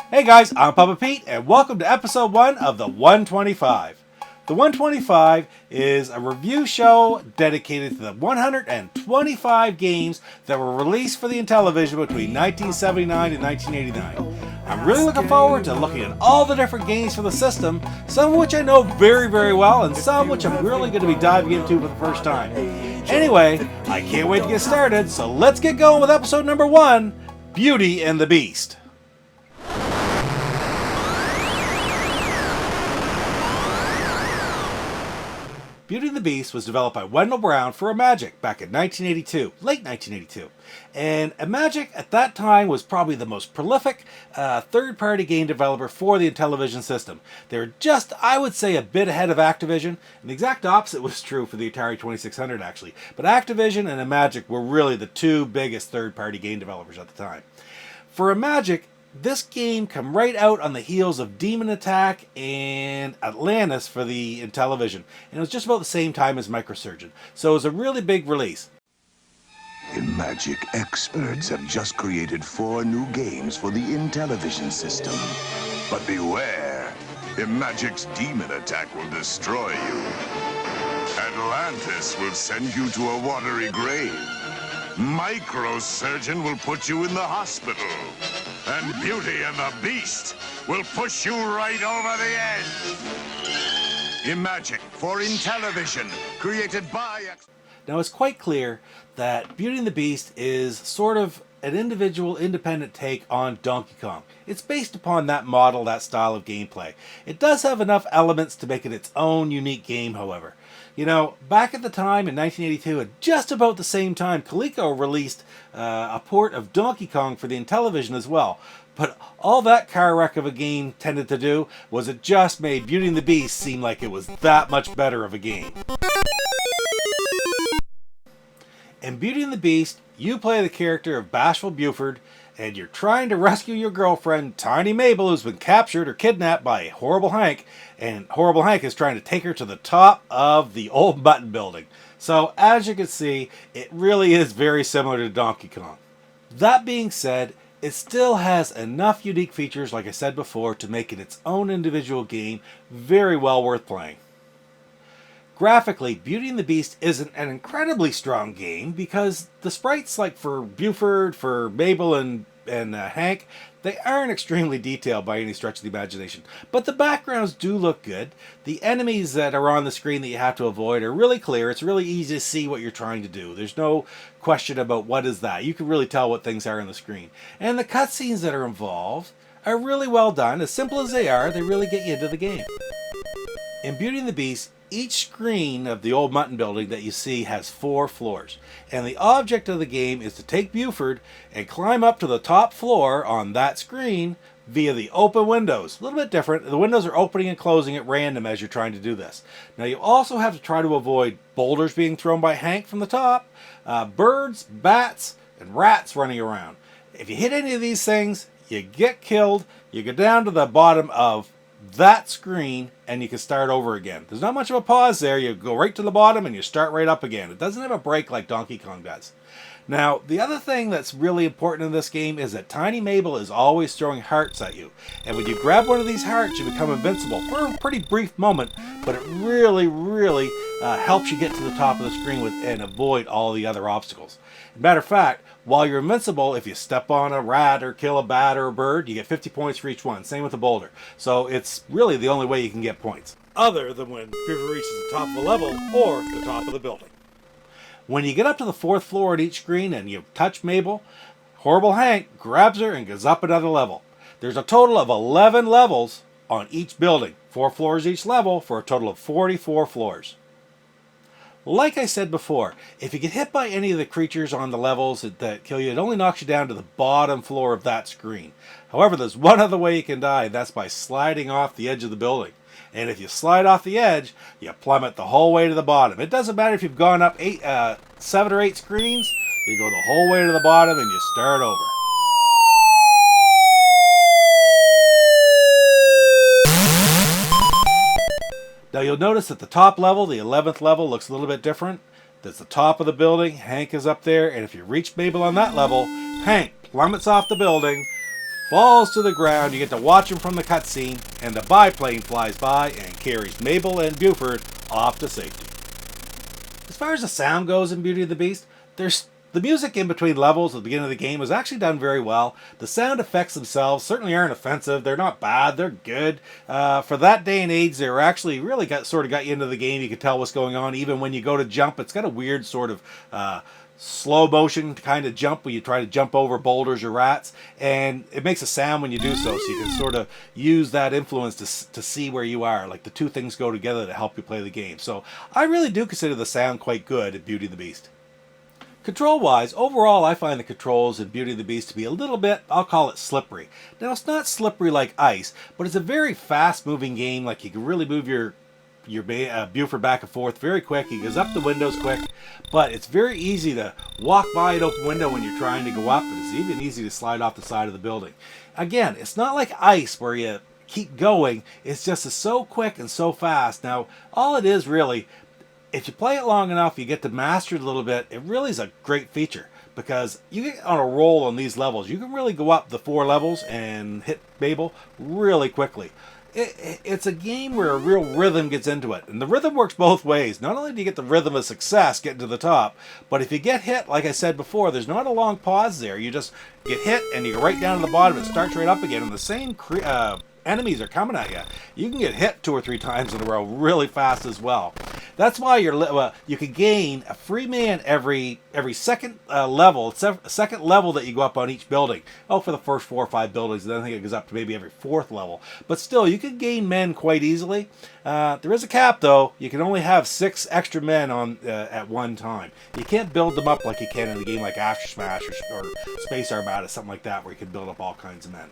Hey guys, I'm Papa Pete, and welcome to episode 1 of the 125. The 125 is a review show dedicated to the 125 games that were released for the Intellivision between 1979 and 1989. I'm really looking forward to looking at all the different games for the system, some of which I know very, very well, and some which I'm really going to be diving into for the first time. Anyway, I can't wait to get started, so let's get going with episode number 1, Beauty and the Beast. Beauty and the Beast was developed by Wendell Brown for Imagic back in 1982, late 1982. And Imagic at that time was probably the most prolific third-party game developer for the Intellivision System. They were just, I would say, a bit ahead of Activision, and the exact opposite was true for the Atari 2600 actually. But Activision and Imagic were really the two biggest third-party game developers at the time. For Imagic, this game come right out on the heels of Demon Attack and Atlantis for the Intellivision, and it was just about the same time as Microsurgeon, so it was a really big release. Imagic experts have just created 4 new games for the Intellivision System. But beware, Imagic's Demon Attack will destroy you. Atlantis will send you to a watery grave. Microsurgeon will put you in the hospital. And Beauty and the Beast will push you right over the edge. Imagic for Intellivision, created by... Now it's quite clear that Beauty and the Beast is sort of an individual, independent take on Donkey Kong. It's based upon that model, that style of gameplay. It does have enough elements to make it its own unique game, however. You know, back at the time in 1982, at just about the same time, Coleco released a port of Donkey Kong for the Intellivision as well. But all that car wreck of a game tended to do was it just made Beauty and the Beast seem like it was that much better of a game. In Beauty and the Beast, you play the character of Bashful Buford, and you're trying to rescue your girlfriend, Tiny Mabel, who's been captured or kidnapped by Horrible Hank, and Horrible Hank is trying to take her to the top of the old Mutton building. So, as you can see, it really is very similar to Donkey Kong. That being said, it still has enough unique features, like I said before, to make it its own individual game very well worth playing. Graphically, Beauty and the Beast isn't an incredibly strong game because the sprites, like for Buford, for Mabel and Hank, they aren't extremely detailed by any stretch of the imagination. But the backgrounds do look good. The enemies that are on the screen that you have to avoid are really clear. It's really easy to see what you're trying to do. There's no question about what is that. You can really tell what things are on the screen. And the cutscenes that are involved are really well done. As simple as they are, they really get you into the game. In Beauty and the Beast, each screen of the old Mutton building that you see has 4 floors, and the object of the game is to take Buford and climb up to the top floor on that screen via the open windows. A little bit different. The windows are opening and closing at random as you're trying to do this. Now you also have to try to avoid boulders being thrown by Hank from the top, birds, bats, and rats running around. If you hit any of these things, you get killed. You go down to the bottom of that screen and you can start over again. There's not much of a pause there. You go right to the bottom and you start right up again. It doesn't have a break like Donkey Kong does. Now, the other thing that's really important in this game is that Tiny Mabel is always throwing hearts at you. And when you grab one of these hearts, you become invincible for a pretty brief moment, but it really, really helps you get to the top of the screen and avoid all the other obstacles. Matter of fact, while you're invincible, if you step on a rat or kill a bat or a bird, you get 50 points for each one. Same with a boulder. So it's really the only way you can get points, other than when Buford reaches the top of a level or the top of the building. When you get up to the 4th floor at each screen and you touch Mabel, Horrible Hank grabs her and goes up another level. There's a total of 11 levels on each building, 4 floors each level for a total of 44 floors. Like I said before, if you get hit by any of the creatures on the levels that kill you, it only knocks you down to the bottom floor of that screen. However, there's one other way you can die, and that's by sliding off the edge of the building. And if you slide off the edge, you plummet the whole way to the bottom. It doesn't matter if you've gone up 7 or 8 screens, you go the whole way to the bottom and you start over. Now you'll notice that the top level, the 11th level, looks a little bit different. That's the top of the building. Hank is up there, and if you reach Mabel on that level, Hank plummets off the building, falls to the ground. You get to watch him from the cutscene, and the biplane flies by and carries Mabel and Buford off to safety. As far as the sound goes in Beauty and the Beast, there's the music in between levels at the beginning of the game is actually done very well. The sound effects themselves certainly aren't offensive. They're not bad. They're good. For that day and age, they were actually really got you into the game. You could tell what's going on. Even when you go to jump, it's got a weird sort of slow motion kind of jump where you try to jump over boulders or rats, and it makes a sound when you do so you can sort of use that influence to see where you are. Like the two things go together to help you play the game. So I really do consider the sound quite good at Beauty and the Beast. Control-wise, overall I find the controls in Beauty and the Beast to be a little bit, I'll call it slippery. Now it's not slippery like ice, but it's a very fast-moving game. Like you can really move your Buford back and forth very quick. He goes up the windows quick, but it's very easy to walk by an open window when you're trying to go up, and it's even easy to slide off the side of the building. Again, it's not like ice where you keep going. It's just so quick and so fast. Now, all it is really, if you play it long enough, you get to master it a little bit. It really is a great feature because you get on a roll on these levels. You can really go up the 4 levels and hit Mabel really quickly. It's a game where a real rhythm gets into it. And the rhythm works both ways. Not only do you get the rhythm of success getting to the top, but if you get hit, like I said before, there's not a long pause there. You just get hit and you go right down to the bottom and it starts right up again. And the same enemies are coming at you. You can get hit 2 or 3 times in a row really fast as well. That's why you can gain a free man every second level. It's a second level that you go up on each building. Oh, for the first 4 or 5 buildings, and then I think it goes up to maybe every 4th level. But still, you can gain men quite easily. There is a cap though. You can only have 6 extra men on at one time. You can't build them up like you can in a game like After Smash or Space Armada, something like that, where you can build up all kinds of men.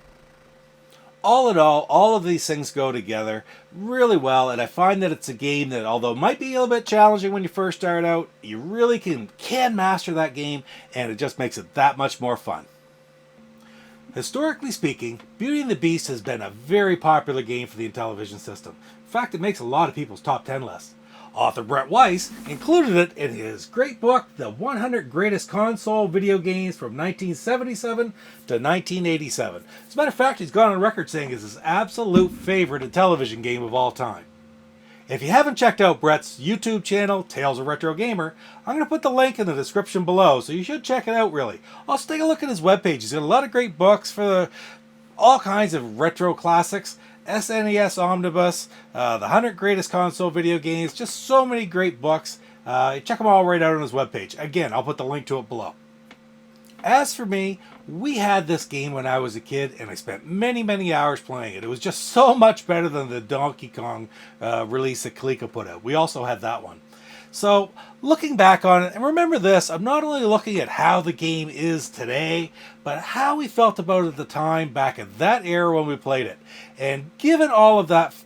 All in all of these things go together really well, and I find that it's a game that, although it might be a little bit challenging when you first start out, you really can master that game, and it just makes it that much more fun. Historically speaking, Beauty and the Beast has been a very popular game for the Intellivision system. In fact, it makes a lot of people's top 10 lists. Author Brett Weiss included it in his great book, The 100 Greatest Console Video Games from 1977 to 1987. As a matter of fact, he's gone on record saying it's his absolute favorite Intellivision game of all time. If you haven't checked out Brett's YouTube channel, Tales of Retro Gamer, I'm going to put the link in the description below, so you should check it out really. Also take a look at his webpage. He's got a lot of great books for all kinds of retro classics. SNES Omnibus, the 100 Greatest Console Video Games, just so many great books. Check them all right out on his webpage. Again, I'll put the link to it below. As for me, we had this game when I was a kid, and I spent many, many hours playing it. It was just so much better than the Donkey Kong release that Coleco put out. We also had that one. So, looking back on it, and remember this, I'm not only looking at how the game is today, but how we felt about it at the time back in that era when we played it. And given all of that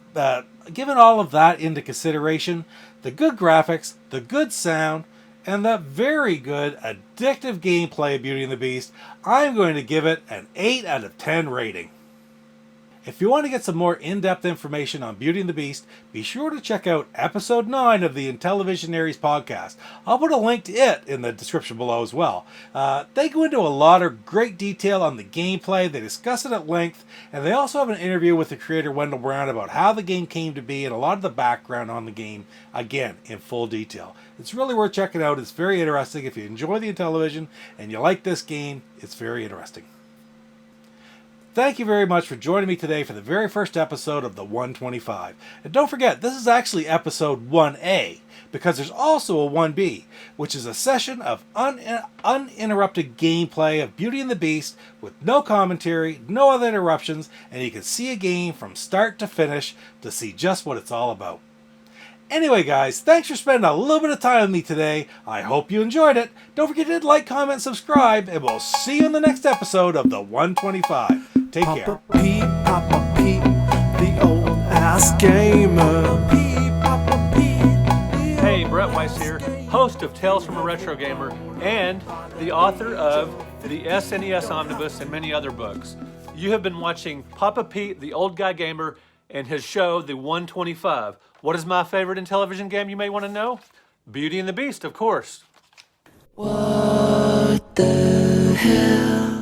into consideration, the good graphics, the good sound, and the very good addictive gameplay of Beauty and the Beast, I'm going to give it an 8 out of 10 rating. If you want to get some more in-depth information on Beauty and the Beast, be sure to check out episode 9 of the Intellivisionaries podcast. I'll put a link to it in the description below as well. They go into a lot of great detail on the gameplay, they discuss it at length, and they also have an interview with the creator Wendell Brown about how the game came to be and a lot of the background on the game, again, in full detail. It's really worth checking out. It's very interesting. If you enjoy the Intellivision and you like this game, it's very interesting. Thank you very much for joining me today for the very first episode of the 125. And don't forget, this is actually episode 1A, because there's also a 1B, which is a session of uninterrupted gameplay of Beauty and the Beast with no commentary, no other interruptions, and you can see a game from start to finish to see just what it's all about. Anyway, guys, thanks for spending a little bit of time with me today. I hope you enjoyed it. Don't forget to like, comment, subscribe, and we'll see you in the next episode of the 125. Take care. Papa Pete, the old ass gamer. Papa Pete. Hey, Brett Weiss here, host of Tales from a Retro Gamer and the author of the SNES Omnibus and many other books. You have been watching Papa Pete, the old guy gamer, and his show, The 125. What is my favorite Intellivision game, you may want to know? Beauty and the Beast, of course. What the hell?